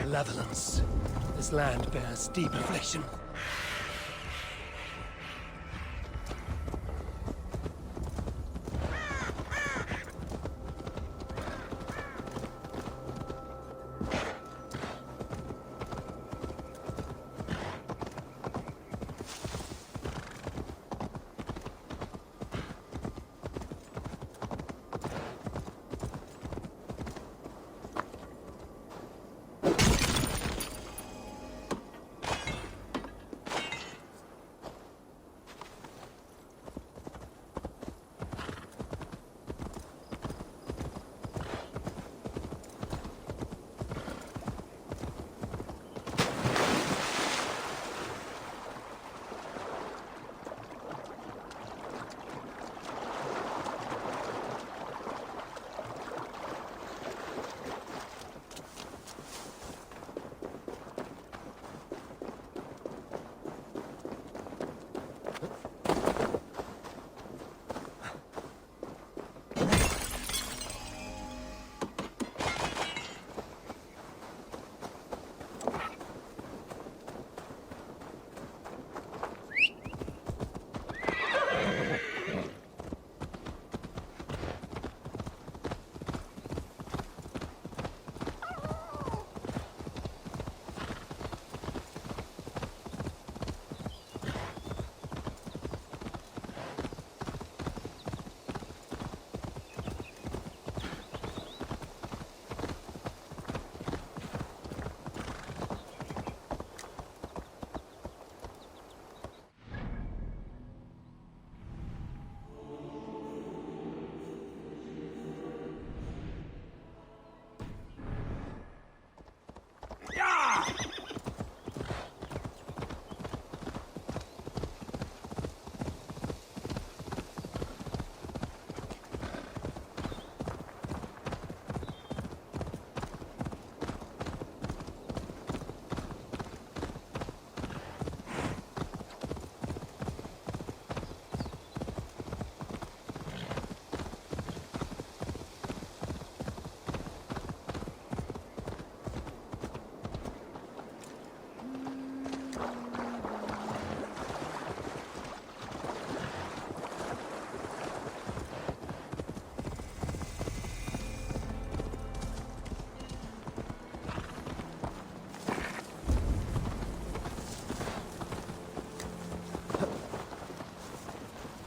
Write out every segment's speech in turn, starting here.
malevolence. This land bears deep affliction.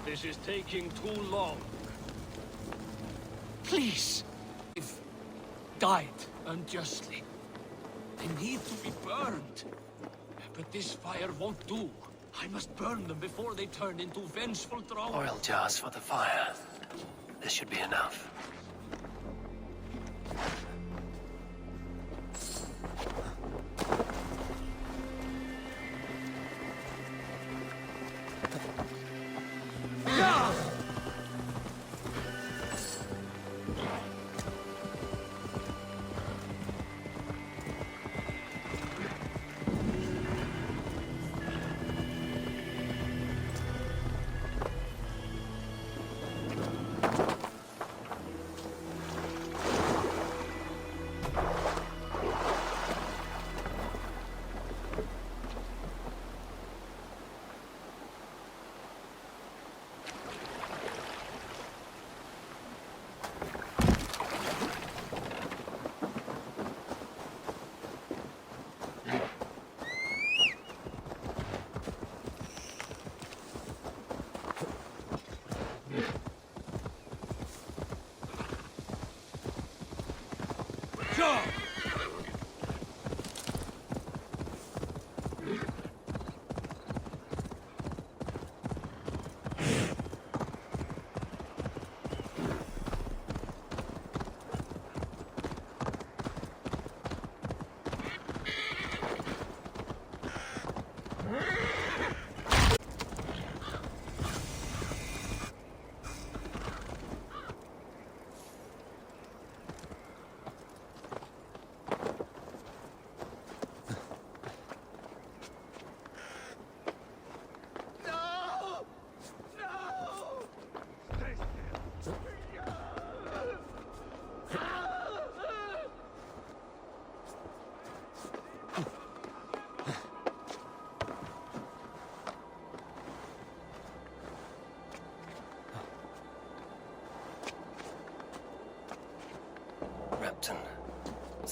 This is taking too long. Please! If died unjustly. They need to be burned. But this fire won't do. I must burn them before they turn into vengeful drones. Oil jars for the fire. This should be enough.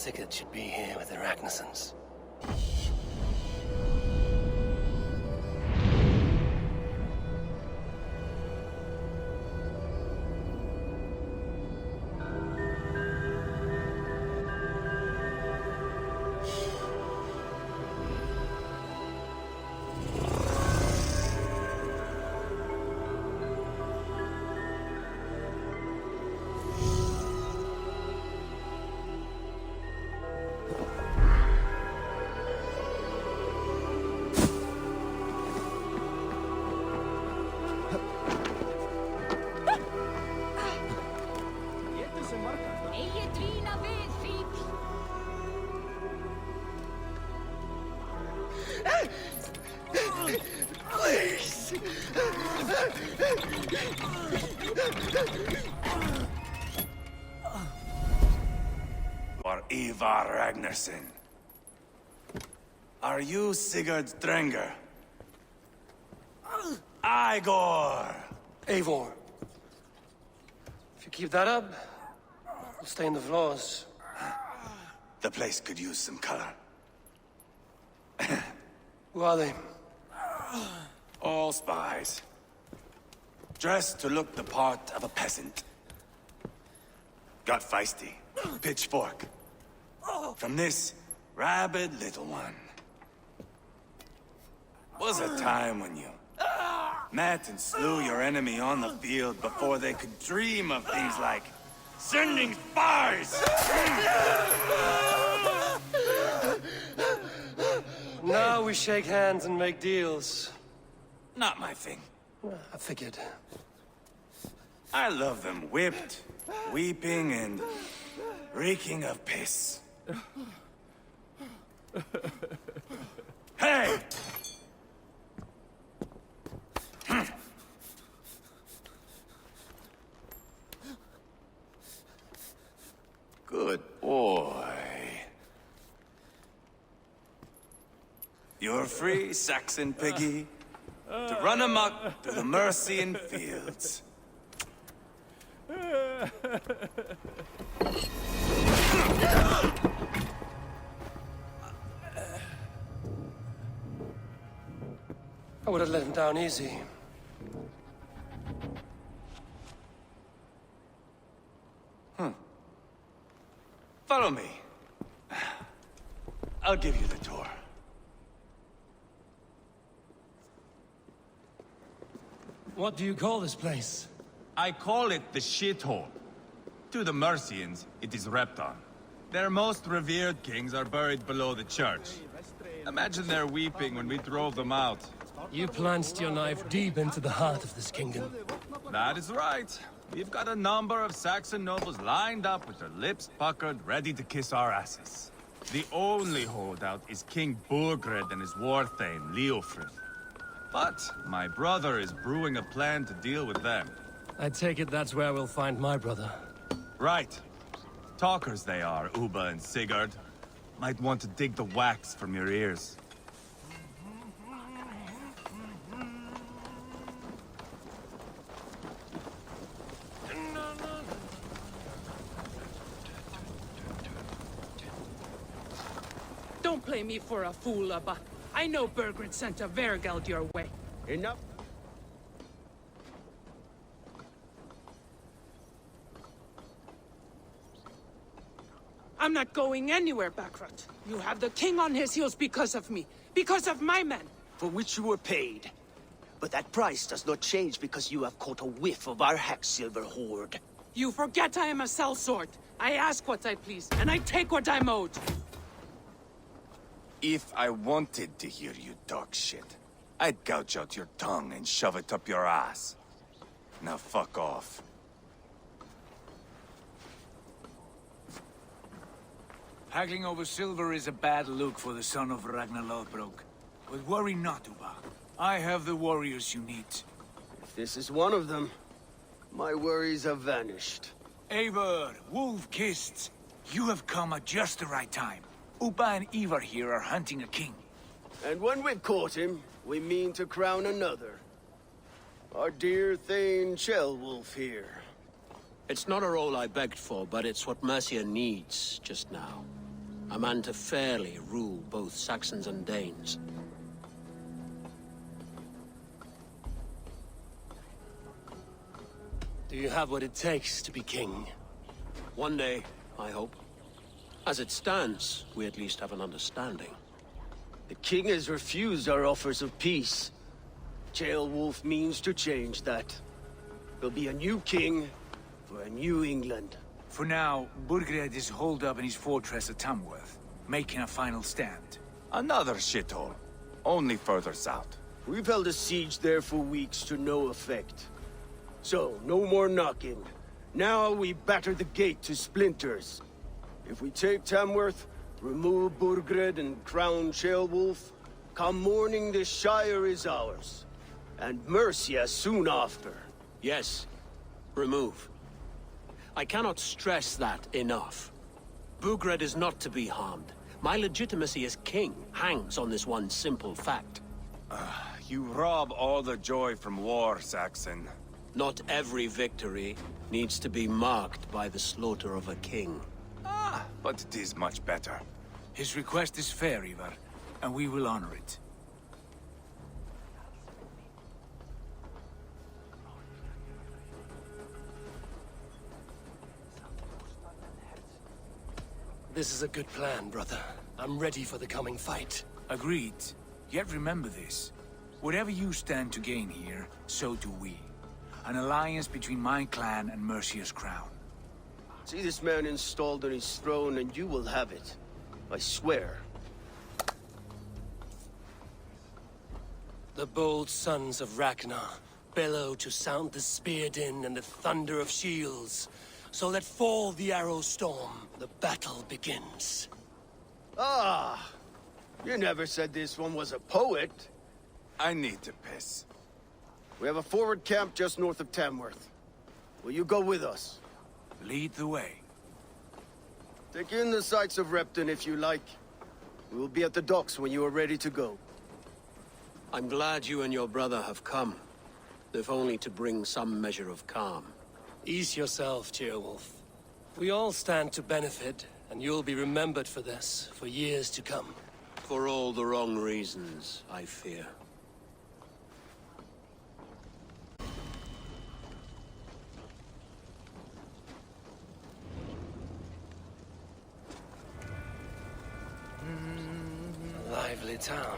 Sigurd should be here with the Ragnarsons. Eigi dvína við, fíkl! Please! Or Ivar Ragnarsson. Are you Sigurd's Drenger? Igor! Eivor. If you keep that up, we'll stay in the floors. The place could use some color. Who are they? All spies. Dressed to look the part of a peasant. Got feisty. Pitchfork. From this rabid little one. Was a time when you met and slew your enemy on the field before they could dream of things like sending spies! Now we shake hands and make deals. Not my thing. I figured. I love them whipped, weeping, and reeking of piss. Hey! Good boy. You're free, Saxon piggy, to run amok through the Mercian fields. I would have let him down easy. Follow me. I'll give you the tour. What do you call this place? I call it the shithole. To the Mercians, it is Repton. Their most revered kings are buried below the church. Imagine their weeping when we drove them out. You plunged your knife deep into the heart of this kingdom. That is right. We've got a number of Saxon nobles lined up with their lips puckered, ready to kiss our asses. The only holdout is King Burgred and his war thane, Leofrid. But my brother is brewing a plan to deal with them. I take it that's where we'll find my brother. Right. Talkers they are, Uba and Sigurd. Might want to dig the wax from your ears. Don't play me for a fool, Abba. I know Burgred sent a Vergeld your way. Enough. I'm not going anywhere, Backrot. You have the king on his heels because of me. Because of my men. For which you were paid. But that price does not change because you have caught a whiff of our Hacksilver hoard. You forget I am a sellsword. I ask what I please, and I take what I'm owed. If I wanted to hear you talk shit, I'd gouge out your tongue and shove it up your ass. Now fuck off. Haggling over silver is a bad look for the son of Ragnar Lothbrok. But worry not, Uba. I have the warriors you need. If this is one of them, my worries have vanished. Eivor, Wolf-Kissed, you have come at just the right time. Uba and Ivar here are hunting a king. And when we've caught him, we mean to crown another. Our dear Thane Chelwolf here. It's not a role I begged for, but it's what Mercia needs just now. A man to fairly rule both Saxons and Danes. Do you have what it takes to be king? One day, I hope. As it stands, we at least have an understanding. The king has refused our offers of peace. Ceolwulf means to change that. There'll be a new king for a new England. For now, Burgred is holed up in his fortress at Tamworth, making a final stand. Another shithole. Only further south. We've held a siege there for weeks to no effect. So, no more knocking. Now we batter the gate to splinters. If we take Tamworth, remove Burgred and crown Ceolwulf, come morning the Shire is ours. And Mercia soon after. Yes, remove. I cannot stress that enough. Burgred is not to be harmed. My legitimacy as king hangs on this one simple fact. You rob all the joy from war, Saxon. Not every victory needs to be marked by the slaughter of a king. But it is much better. His request is fair, Ivar, and we will honor it. This is a good plan, brother. I'm ready for the coming fight. Agreed. Yet remember this. Whatever you stand to gain here, so do we. An alliance between my clan and Mercia's crown. See this man installed on his throne and you will have it. I swear. The bold sons of Ragnar bellow to sound the spear din and the thunder of shields. So let fall the arrow storm. The battle begins. Ah! You never said this one was a poet. I need to piss. We have a forward camp just north of Tamworth. Will you go with us? Lead the way. Take in the sights of Repton if you like. We will be at the docks when you are ready to go. I'm glad you and your brother have come, if only to bring some measure of calm. Ease yourself, Ceolwulf. We all stand to benefit, and you'll be remembered for this, for years to come. For all the wrong reasons, I fear. A lively town.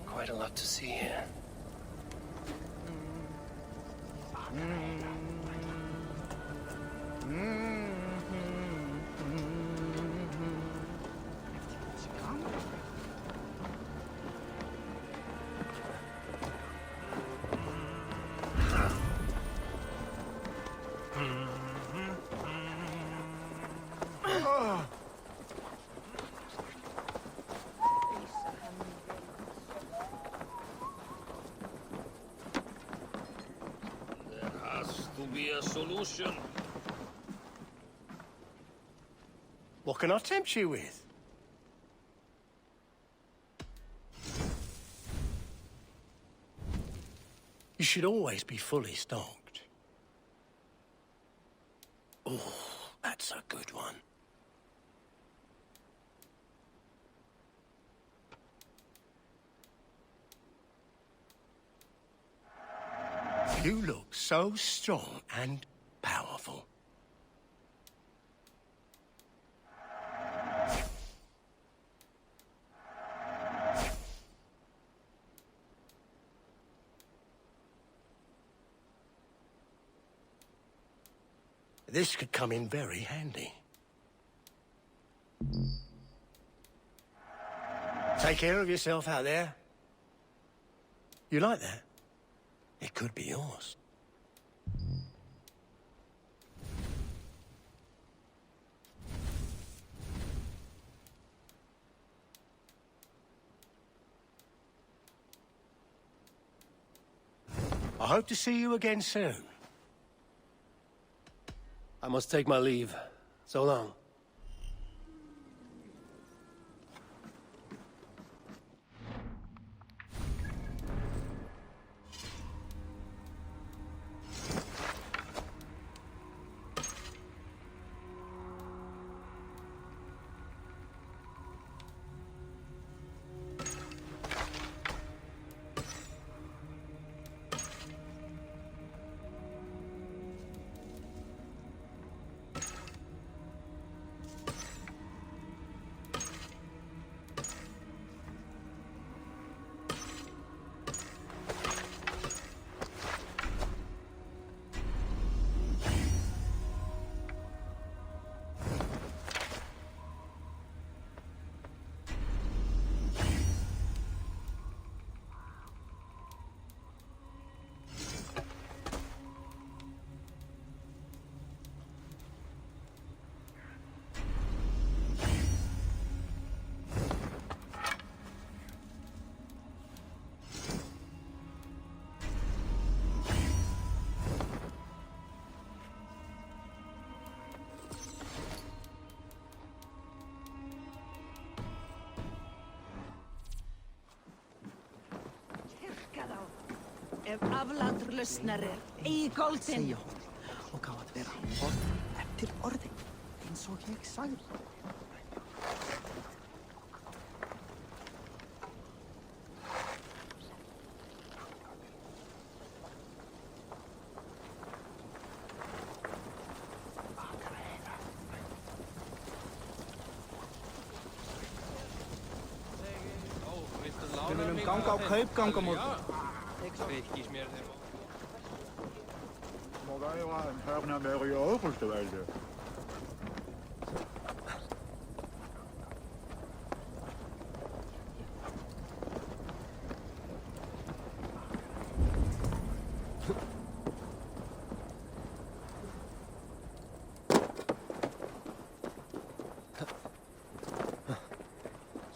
Quite a lot to see here. Be a solution. What can I tempt you with? You should always be fully stocked. Oh, that's a good one. You look so strong and powerful. This could come in very handy. Take care of yourself out there. You like that? It could be yours. I hope to see you again soon. I must take my leave. So long. Ef aflandurlausnar eigi góldin. Og á að vera orð eftir orði, eins og ég sagði. Við viljum ganga á kaupgang á morgun.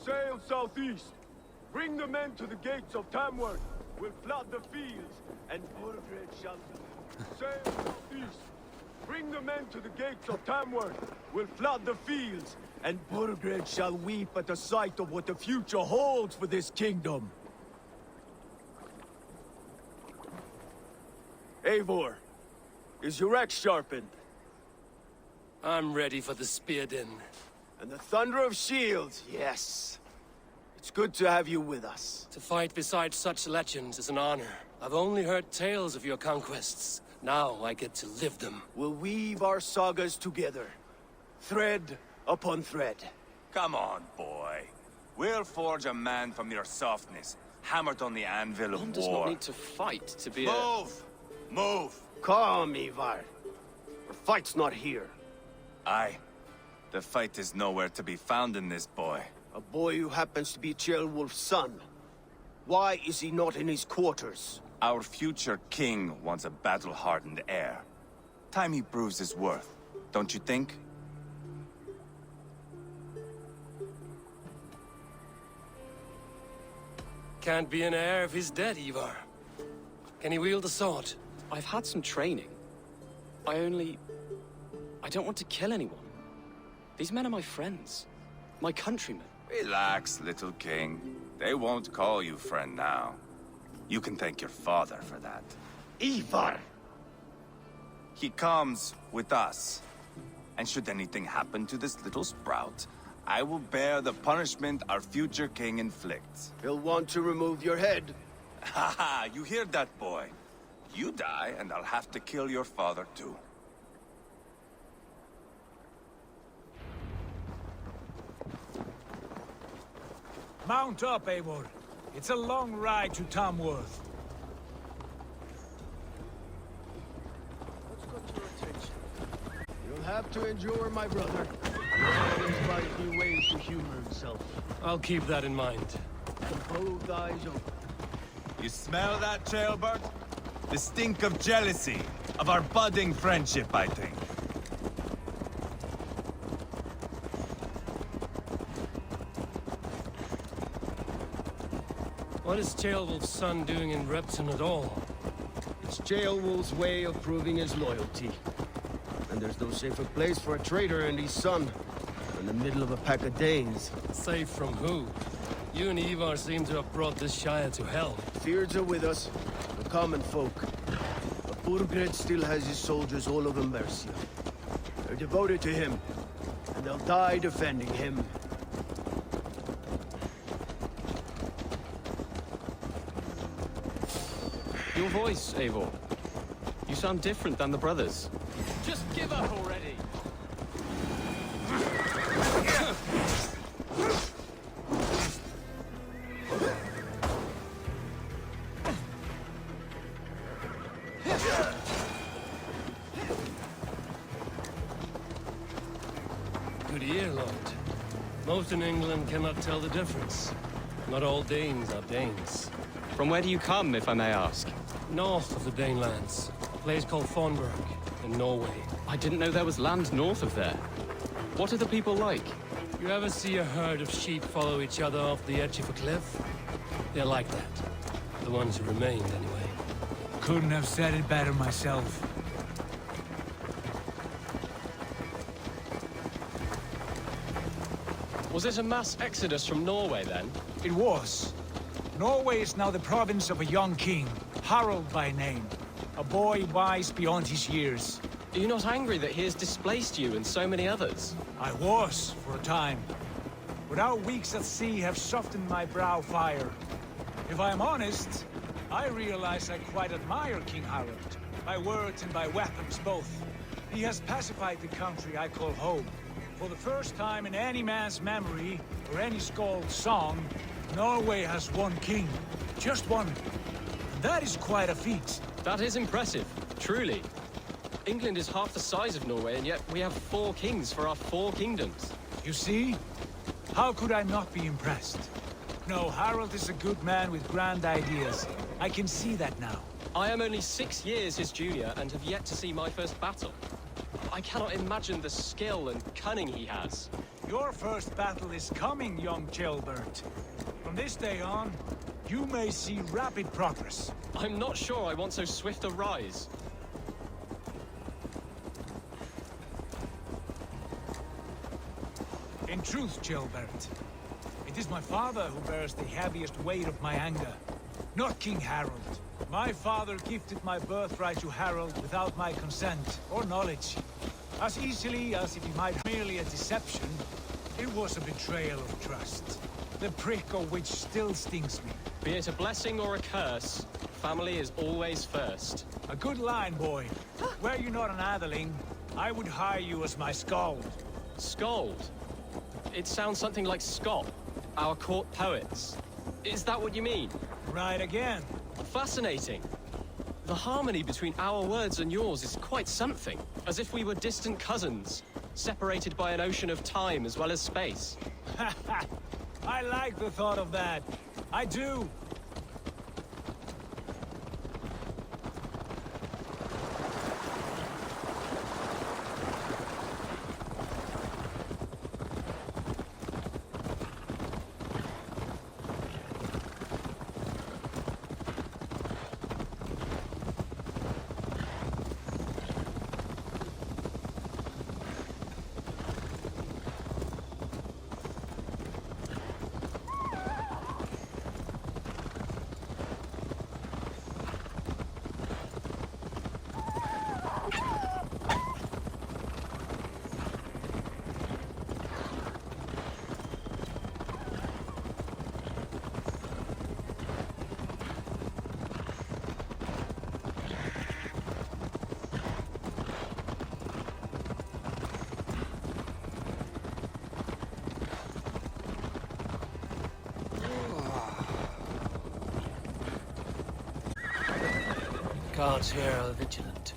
Sail southeast. Bring the men to the gates of Tamworth. We'll flood the fields, and Burgred shall... Sail southeast. Bring the men to the gates of Tamworth. We'll flood the fields, and Burgred shall weep at the sight of what the future holds for this kingdom. Eivor, is your axe sharpened? I'm ready for the spear din. And the thunder of shields, yes. It's good to have you with us. To fight beside such legends is an honor. I've only heard tales of your conquests. Now I get to live them. We'll weave our sagas together, thread upon thread. Come on, boy. We'll forge a man from your softness, hammered on the anvil of One war. does not need to fight to be Move! Move! Calm, Ivar. The fight's not here. Aye. The fight is nowhere to be found in this boy. A boy who happens to be Ceolwulf's son. Why is he not in his quarters? Our future king wants a battle-hardened heir. Time he proves his worth, don't you think? Can't be an heir if he's dead, Ivar. Can he wield a sword? I've had some training. I don't want to kill anyone. These men are my friends. My countrymen. Relax, little king. They won't call you friend now. You can thank your father for that. Ivar! He comes with us. And should anything happen to this little sprout, I will bear the punishment our future king inflicts. He'll want to remove your head. Haha, you hear that, boy? You die, and I'll have to kill your father, too. Mount up, Eivor. It's a long ride to Tamworth. What's got your attention? You'll have to endure, my brother. He always finds new ways to humor himself. I'll keep that in mind. And both eyes open. You smell that, Ceolbert? The stink of jealousy, of our budding friendship, I think. What is Ceolwulf's son doing in Repton at all? It's Ceolwulf's way of proving his loyalty. And there's no safer place for a traitor and his son in the middle of a pack of Danes. Safe from who? You and Ivar seem to have brought this Shire to hell. Fears are with us, the common folk. But Burgred still has his soldiers all over Mercia. They're devoted to him, and they'll die defending him. Your voice, Eivor. You sound different than the brothers. Just give up already! Good ear, Lord. Most in England cannot tell the difference. Not all Danes are Danes. From where do you come, if I may ask? North of the Danelands. A place called Thornburg, in Norway. I didn't know there was land north of there. What are the people like? You ever see a herd of sheep follow each other off the edge of a cliff? They're like that. The ones who remained, anyway. Couldn't have said it better myself. Was it a mass exodus from Norway, then? It was. Norway is now the province of a young king, Harold by name. A boy wise beyond his years. Are you not angry that he has displaced you and so many others? I was, for a time. But our weeks at sea have softened my brow fire. If I am honest, I realize I quite admire King Harold. By words and by weapons both. He has pacified the country I call home. For the first time in any man's memory, or any skald's song, Norway has one king. Just one. And that is quite a feat. That is impressive, truly. England is half the size of Norway, and yet we have 4 kings for our 4 kingdoms. You see? How could I not be impressed? No, Harold is a good man with grand ideas. I can see that now. I am only 6 years his junior and have yet to see my first battle. I cannot imagine the skill and cunning he has. Your first battle is coming, young Gilbert. From this day on, you may see rapid progress. I'm not sure I want so swift a rise. In truth, Gilbert, it is my father who bears the heaviest weight of my anger, not King Harold. My father gifted my birthright to Harold without my consent or knowledge. As easily as if he might merely a deception, it was a betrayal of trust. The prick of which still stings me. Be it a blessing or a curse, family is always first. A good line, boy. Were you not an atheling, I would hire you as my skald. Skald? It sounds something like Scott, our court poets. Is that what you mean? Right again. Fascinating. The harmony between our words and yours is quite something. As if we were distant cousins, separated by an ocean of time as well as space. I like the thought of that. I do. Guards here are vigilant.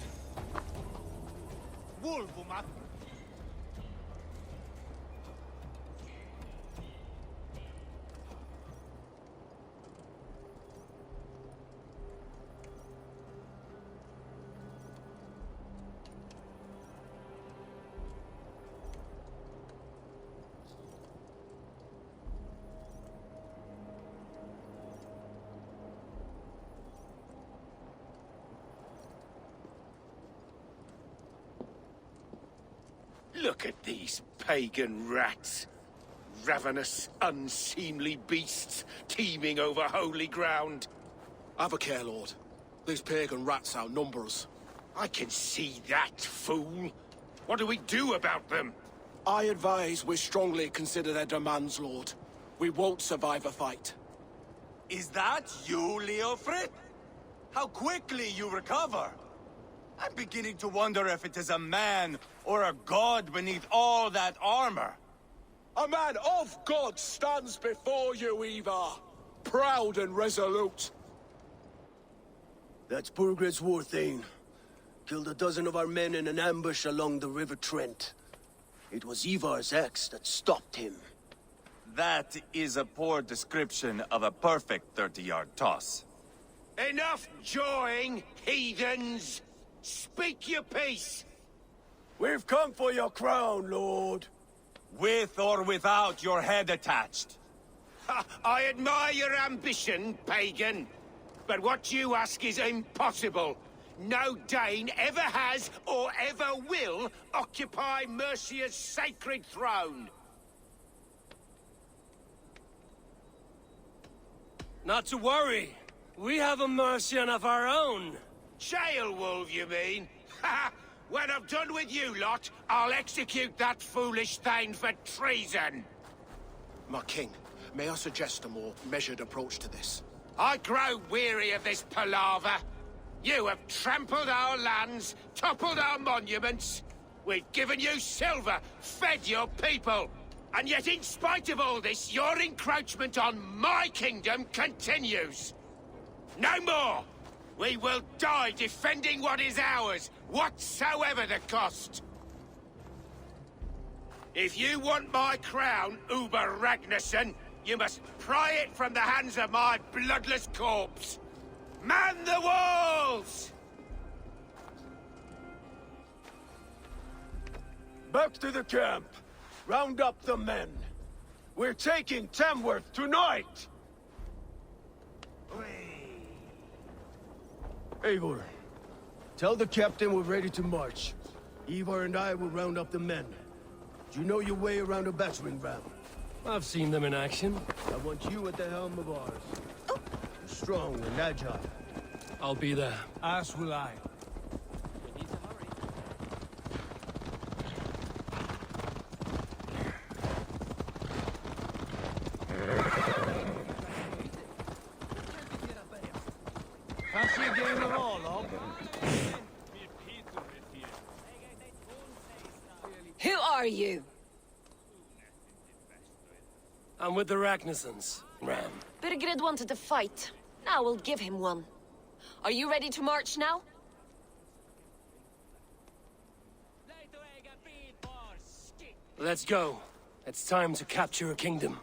Look at these pagan rats. Ravenous, unseemly beasts teeming over holy ground. Have a care, Lord. These pagan rats outnumber us. I can see that, fool. What do we do about them? I advise we strongly consider their demands, Lord. We won't survive a fight. Is that you, Leofrid? How quickly you recover! I'm beginning to wonder if it is a man or a god beneath all that armor. A man of God stands before you, Ivar. Proud and resolute. That's Burgred's Warthane. Killed a dozen of our men in an ambush along the River Trent. It was Ivar's axe that stopped him. That is a poor description of a perfect 30-yard toss. Enough jawing, heathens! Speak your piece! We've come for your crown, Lord. With or without your head attached. Ha, I admire your ambition, pagan. But what you ask is impossible. No Dane ever has or ever will occupy Mercia's sacred throne. Not to worry. We have a mercian of our own. Jail wolf, you mean? Ha! When I'm done with you lot, I'll execute that foolish thing for treason! My king, may I suggest a more measured approach to this? I grow weary of this palaver. You have trampled our lands, toppled our monuments. We've given you silver, fed your people. And yet in spite of all this, your encroachment on my kingdom continues. No more! We will die defending what is ours, whatsoever the cost. If you want my crown, Uber Ragnarsson, you must pry it from the hands of my bloodless corpse. Man the walls! Back to the camp. Round up the men. We're taking Tamworth tonight! Eivor, tell the captain we're ready to march. Ivar and I will round up the men. Do you know your way around a battering ram? I've seen them in action. I want you at the helm of ours. You're strong and agile. I'll be there. As will I. Fancy a game of all, love? Who are you? I'm with the Ragnarssons, Ram. Burgred wanted to fight. Now we'll give him one. Are you ready to march now? Let's go. It's time to capture a kingdom.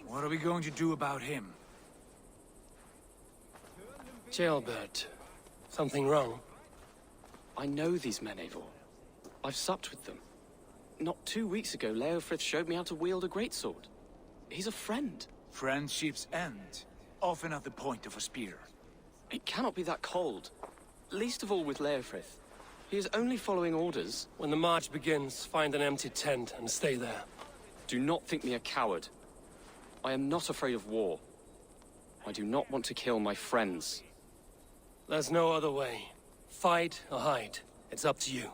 What are we going to do about him? Jailbird. Something wrong? I know these men, Eivor. I've supped with them. Not 2 weeks ago, Leofrith showed me how to wield a greatsword. He's a friend. Friendships end, often at the point of a spear. It cannot be that cold. Least of all with Leofrith. He is only following orders. When the march begins, find an empty tent and stay there. Do not think me a coward. I am not afraid of war. I do not want to kill my friends. There's no other way. Fight or hide. It's up to you.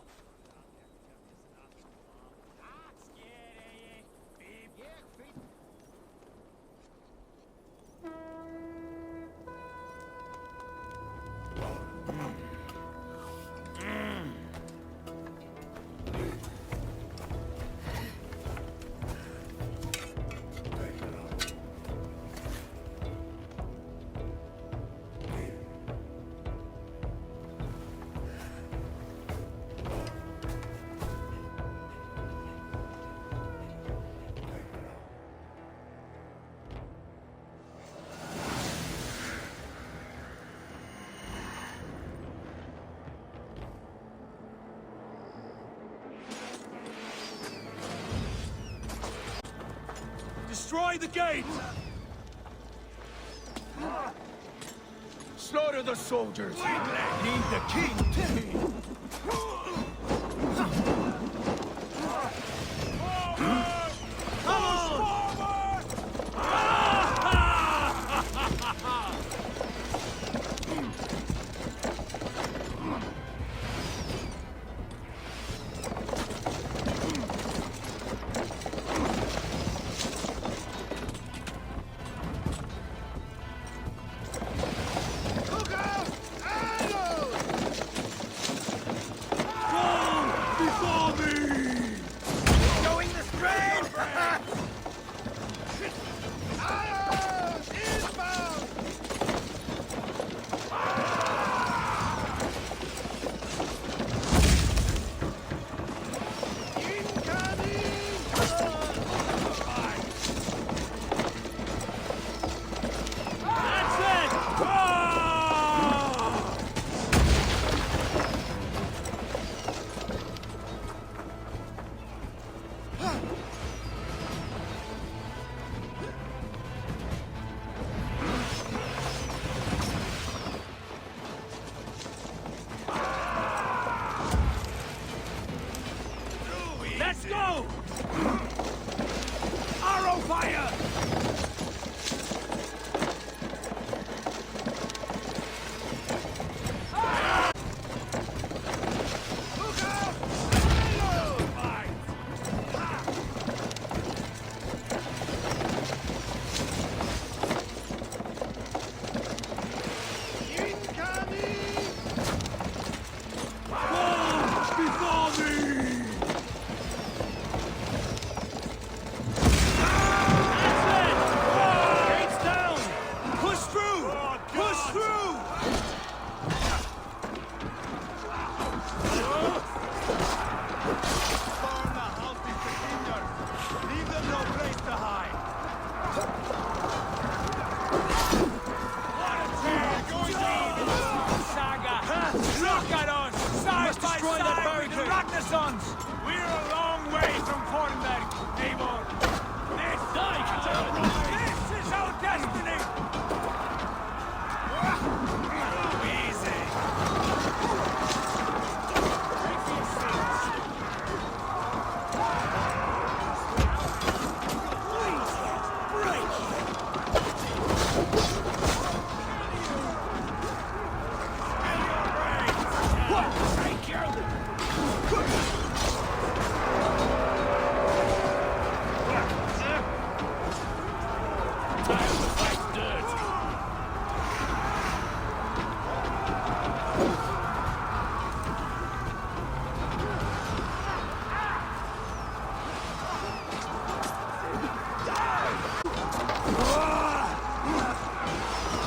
Destroy the gate! Slaughter the soldiers! Lead the king to me!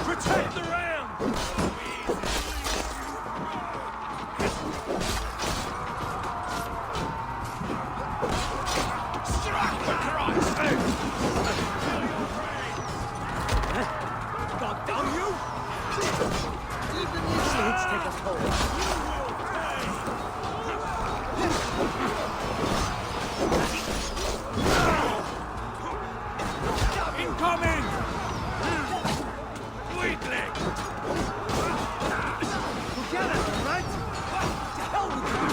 Protect the ram! Strike the Christ! God damn you! Even these shades take a toll. Incoming! Weakling! Together, right? To hell with you!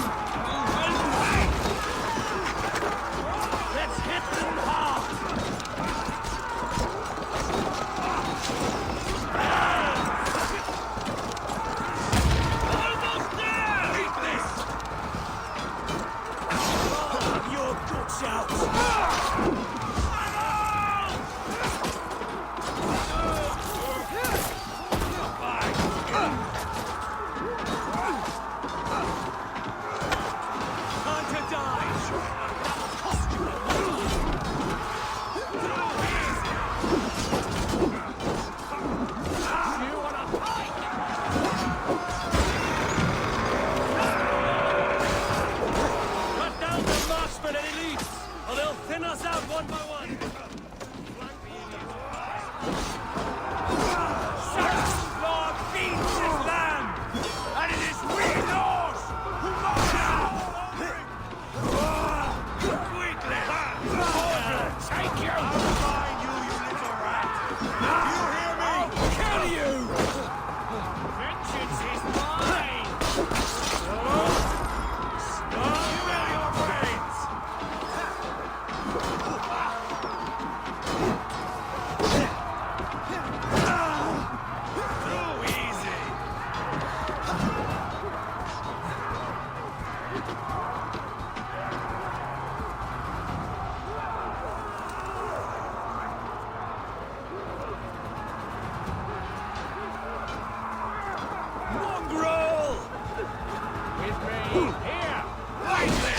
Let's hit them hard! Almost there! Weakness! Your guts out! Thin us out one by one! Saxon Lord feeds his land! And it is we Lords who march out! Weakling! Take you! I'll find you, you little rat! You hear me? I'll kill you! Vengeance is mine! Spill your brains! Mongrel! With me! Here! Lightly!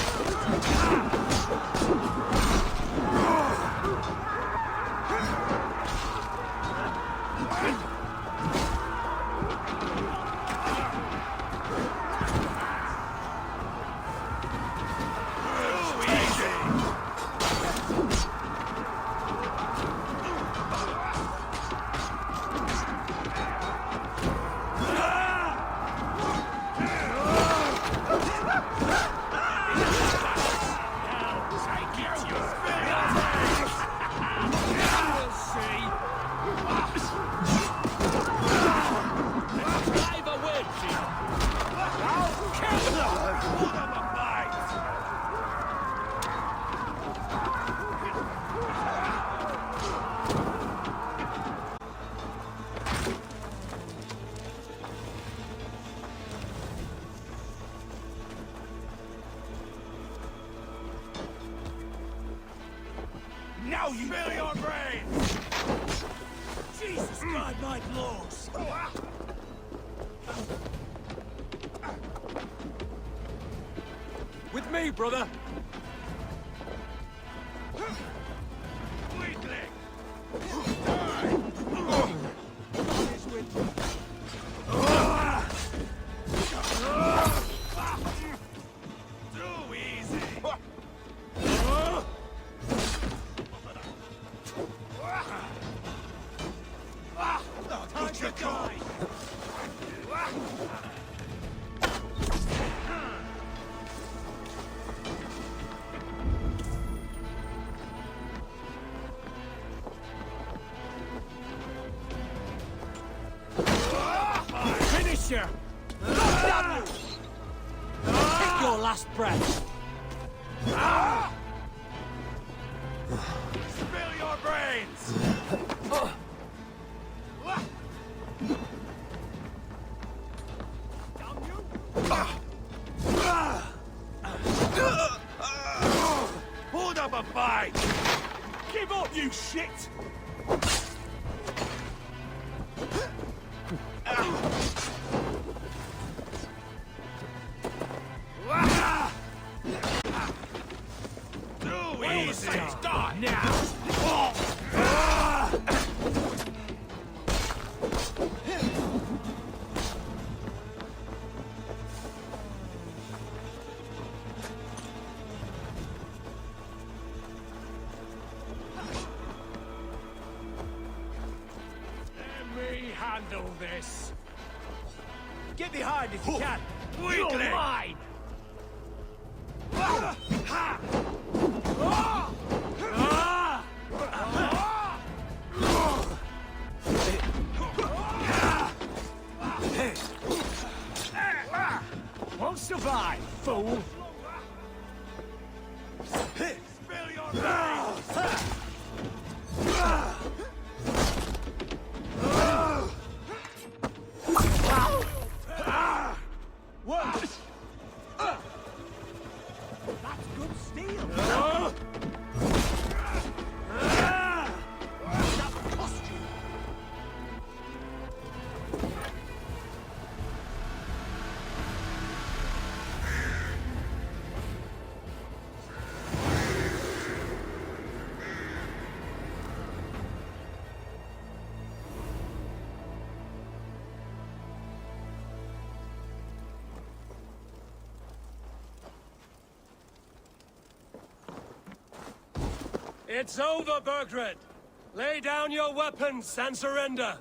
Now you spill your brains! Jesus God, my blows! With me, brother! Weakling! Too easy! Time to die! Finish her! Take your last breath! Spill your brains! Hold up a fight! Give up, you shit! Too easy! Stop! Handle this. Get behind if you can. You're mine. Won't survive, fool. Spill your brains! What? That's good steel. That cost you. It's over, Burgred! Lay down your weapons and surrender!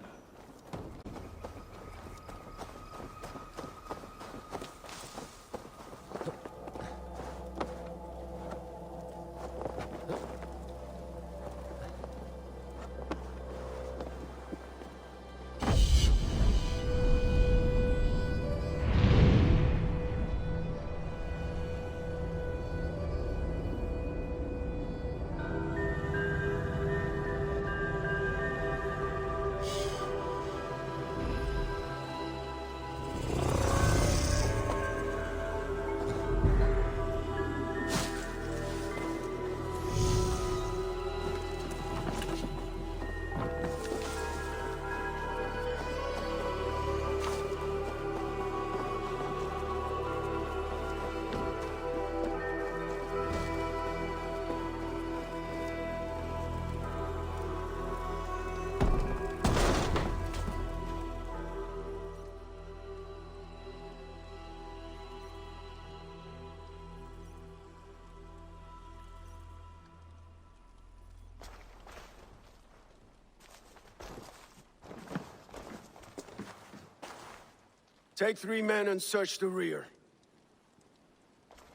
Take 3 men and search the rear.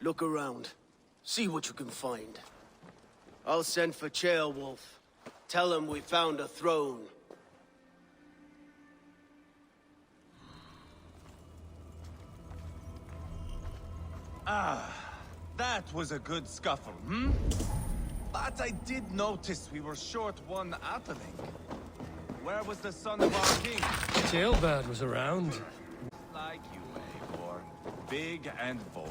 Look around. See what you can find. I'll send for Ceolwulf. Tell him we found a throne. That was a good scuffle, hmm? But I did notice we were short one atling. Where was the son of our king? Tailbird was around. Like you, Eivor. Big and bold.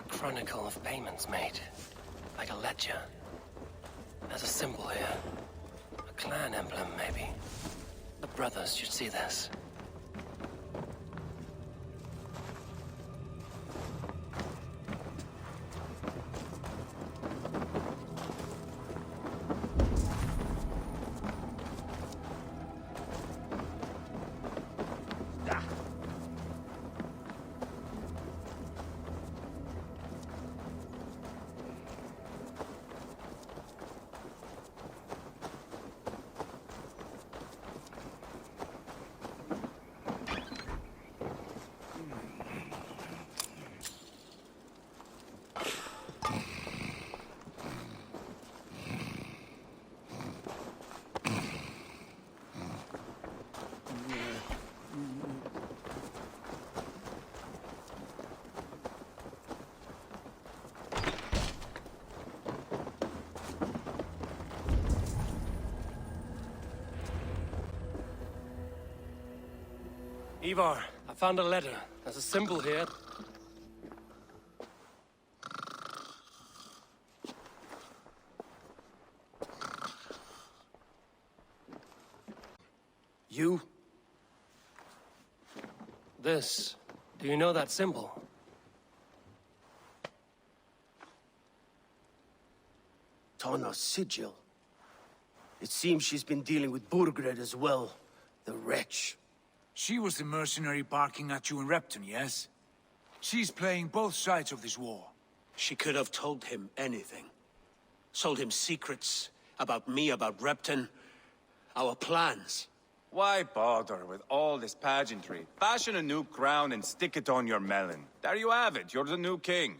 Chronicle of payments made. Like a ledger. There's a symbol here. A clan emblem, maybe. The brothers should see this. Ivar, I I found a letter. There's a symbol here. You? This. Do you know that symbol? Tana's sigil. It seems she's been dealing with Burgred as well. The wretch. She was the mercenary barking at you in Repton, yes? She's playing both sides of this war. She could have told him anything. Sold him secrets about me, about Repton, our plans. Why bother with all this pageantry? Fashion a new crown and stick it on your melon. There you have it, you're the new king.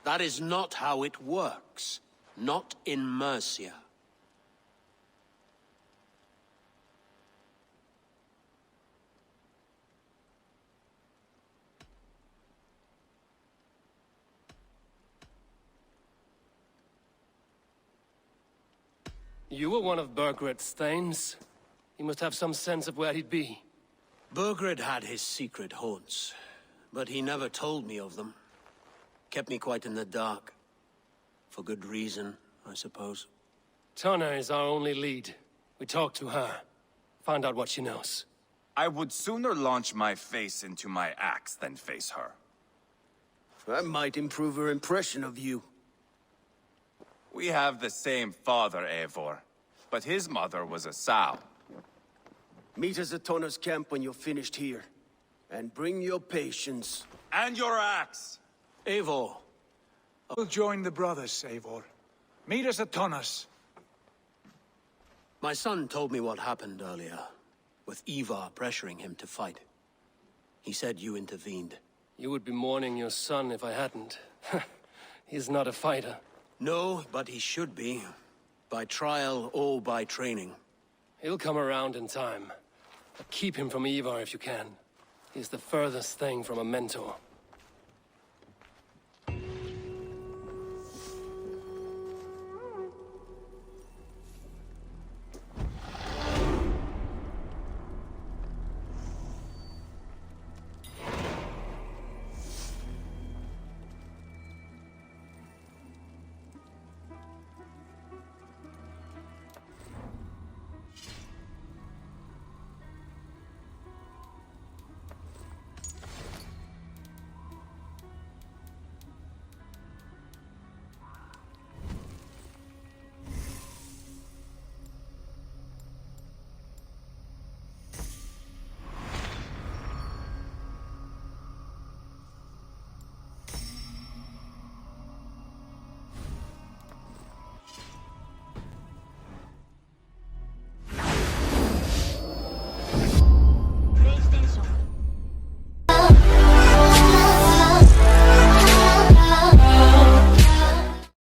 That is not how it works. Not in Mercia. You were one of Burgred's thanes. He must have some sense of where he'd be. Burgred had his secret haunts, but he never told me of them. Kept me quite in the dark. For good reason, I suppose. Tana is our only lead. We talked to her. Find out what she knows. I would sooner launch my face into my axe than face her. That might improve her impression of you. We have the same father, Eivor, but his mother was a sow. Meet us at Tana's camp when you're finished here. And bring your patience. And your axe! Eivor. We'll join the brothers, Eivor. Meet us at Tana's. My son told me what happened earlier, with Ivar pressuring him to fight. He said you intervened. You would be mourning your son if I hadn't. He's not a fighter. No, but he should be. By trial or by training. He'll come around in time. But keep him from Ivar if you can. He's the furthest thing from a mentor.